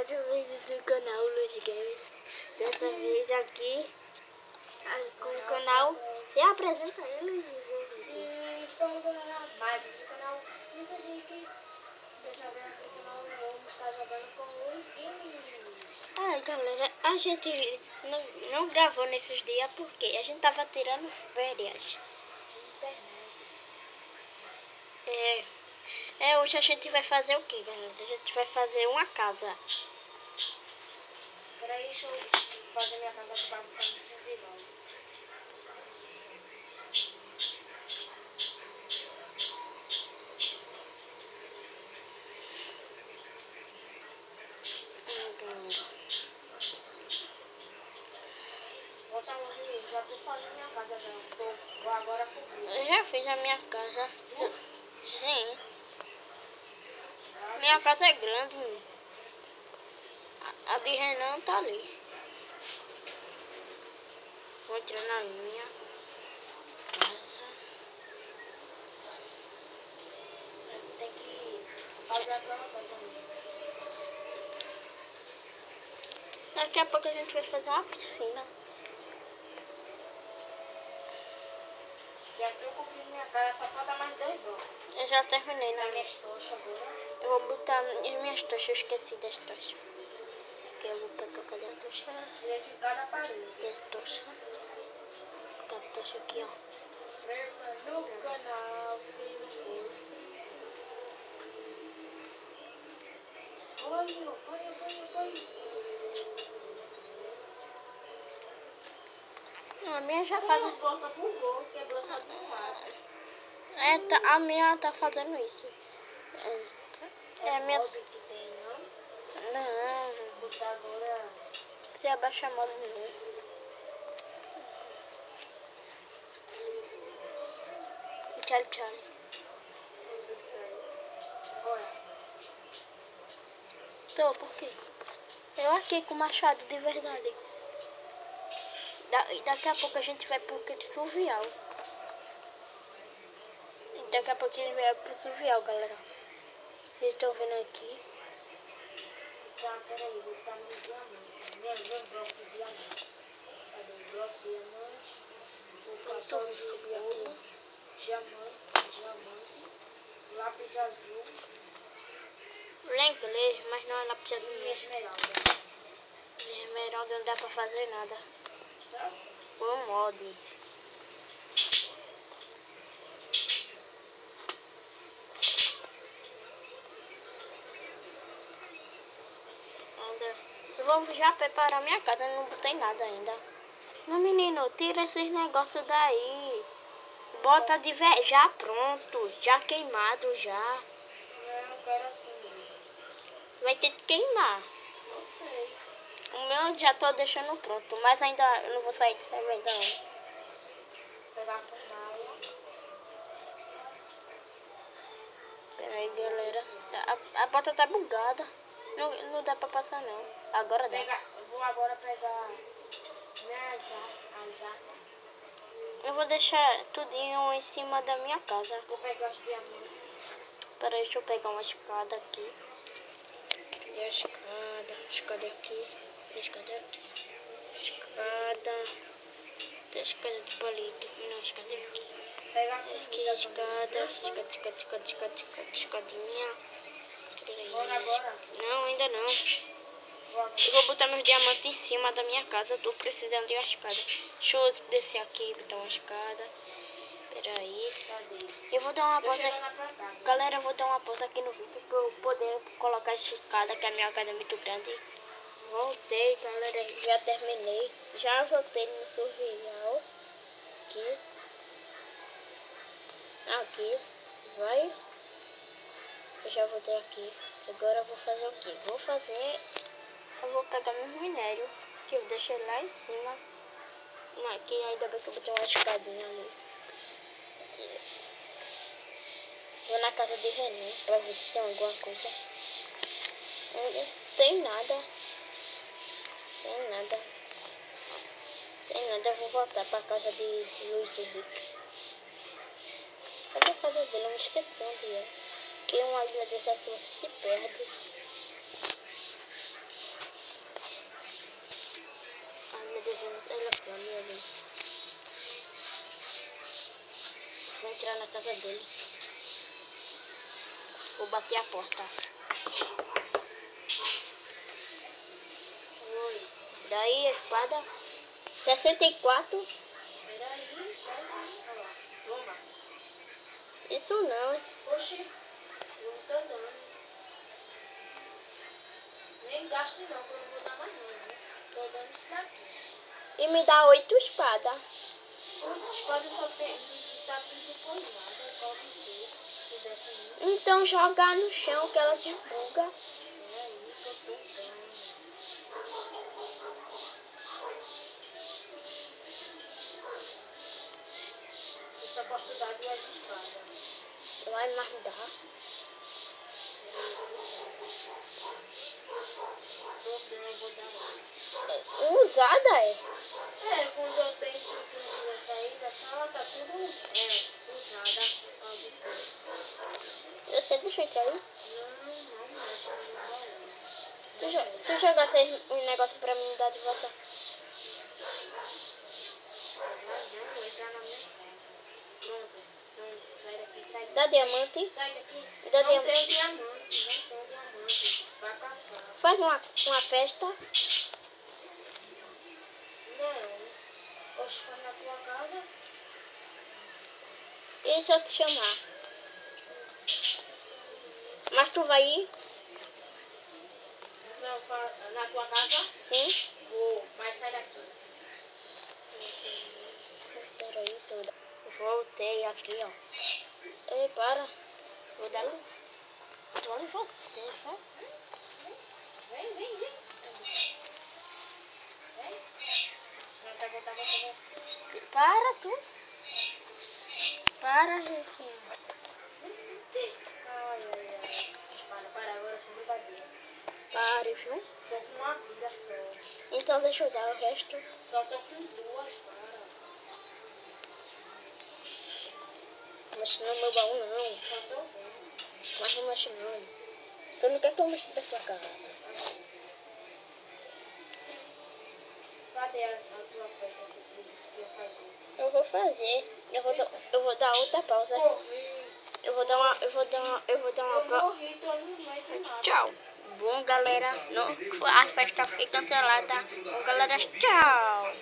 mais um vídeo do canal Luiz Games. Dessa vez aqui com o canal. Você apresenta ele, E estamos ganhando mais do canal Luiz Henrique. Dessa vez aqui no canal vamos estar jogando com Luiz Games. Galera, a gente não gravou nesses dias porque a gente tava tirando férias. Hoje a gente vai fazer o que, galera? A gente vai fazer uma casa. Peraí, deixa eu fazer minha casa para ficar no servidor. Já tô fazendo minha casa já. Vou agora cobrir. Eu já fiz a minha casa. Sim. Minha casa é grande. A de Renan tá ali. Vou entrar na minha casa. Tem que fazer a plantação também. Daqui a pouco a gente vai fazer uma piscina. Já tô cobrindo minha casa, só falta mais 2 blocos. Eu já terminei, Nas né? minhas tochas agora. Eu vou botar as minhas tochas, eu esqueci das tochas. Aqui eu vou pegar, cadê a tocha? Esse em cada parede. Aqui a tocha. Vou botar a tocha aqui, ó. Inscreva no canal se não for inscrito. Olha. A minha já faz. Volta pro gol, quebrou só de um lado. A minha tá fazendo isso. É a minha. Que tem, não? Não. Botar agora. Se abaixar a moda mesmo. Tchau. Olha. Tô, por quê? Eu aqui com o machado de verdade. Daqui a pouco a gente vai pro fluvial. Daqui a pouco a gente vai pro fluvial, galera. Vocês estão vendo aqui. Tá, peraí, vou botar no diamante. Meu bloco de diamante. Cadê o bloco de diamante? Vou passar o de ouro. Diamante. Lápis azul. Inglês, mas não é lápis azul. E esmeralda. Esmeralda não dá pra fazer nada. Tá? O mod. Eu vou já preparar minha casa, não botei nada ainda. Meu menino, tira esses negócios daí. Bota já pronto, já queimado já. Eu não quero assim. Vai ter que queimar. Não sei. O meu já tô deixando pronto, mas ainda eu não vou sair de serva ainda não. Pegar com mala. Pera aí, galera. A bota tá bugada. Não dá pra passar não. Agora dá. Eu vou agora pegar minhas armas. Eu vou deixar tudinho em cima da minha casa. Vou pegar os diamantes. Pera aí, deixa eu pegar uma escada aqui. E a escada aqui. Escada aqui. Escada. Tem escada de palito. Não, escada aqui. Pega Aqui, escadinha. Agora. Não, ainda não. Eu vou botar meus diamantes em cima da minha casa. Eu tô precisando de uma escada. Deixa eu descer aqui e botar uma escada. Pera aí. Eu vou dar uma pausa. Galera, eu vou dar uma pausa aqui no vídeo pra eu poder colocar essa escada, que a minha casa é muito grande. Voltei, galera. Já terminei. Já voltei no survival. Aqui. Vai. Eu já voltei aqui. Agora eu vou fazer o quê? Eu vou pegar meus minérios, que eu deixei lá em cima. Aqui ainda bem que eu botei uma escadinha ali. Vou na casa de Renan pra ver se tem alguma coisa. Não tem nada. Eu vou voltar pra casa de Luiz Henrique. Cadê a casa dele? Eu me esqueci onde é. Que uma ilha dessa aqui você se perde. Vou entrar na casa dele. Vou bater a porta. Oi. Daí a espada. 64. Peraí, sai daí. Olha lá. Toma. Isso não. Oxi, eu não tô dando. Nem gasto não, que eu não vou dar mais não, viu? Tô dando isso daqui. E me dá 8 espadas. Os espadas só tem. Tá tudo coisado. Cobre tudo. Se desse isso. Então jogar no chão que ela desbuga. Peraí, que eu tô dando. Eu só posso dar 2 espadas. Vai mais dá. Tô dando, eu vou dar 8. Usada é. Quando eu tenho tudo nessa saída, só tá tudo usada. Você deixa eu entrar aí? Não mexe no baú. Tu jogasse um negócio pra mim dar de volta. Não vou entrar na minha casa. Pronto, sai daqui, sai daqui. Dá diamante. Sai daqui. Dá Não diamante. tem diamante, não tem diamante. Vai caçar. Faz uma festa. Não. Oxe, foi na tua casa? E se eu te chamar? Mas tu vai ir? Não, na tua casa? Sim. Vou, mas sai daqui. Peraí, toda. Voltei aqui, ó. Ei, para. Vou dar um. Tô em você, vai. Vem. Vem. Não, tá bom. Para, tu. Para, Riquinho. Ai. Para, agora sem brincadeira. Pare, viu? Tô com uma vida só. Então deixa eu dar o resto. Só tô com 2, para. Mexe no meu baú, não. Só tô vendo. Mas não mexe não. Tu não quer que eu mexa da tua casa. Cadê a tua festa que tu disse que ia fazer? Eu vou fazer. Eu vou dar outra pausa. Morri. Eu vou dar uma Eu pausa. morri, tô no meio de nada. Tchau. Bom, galera. A festa foi cancelada. Bom, galera, tchau.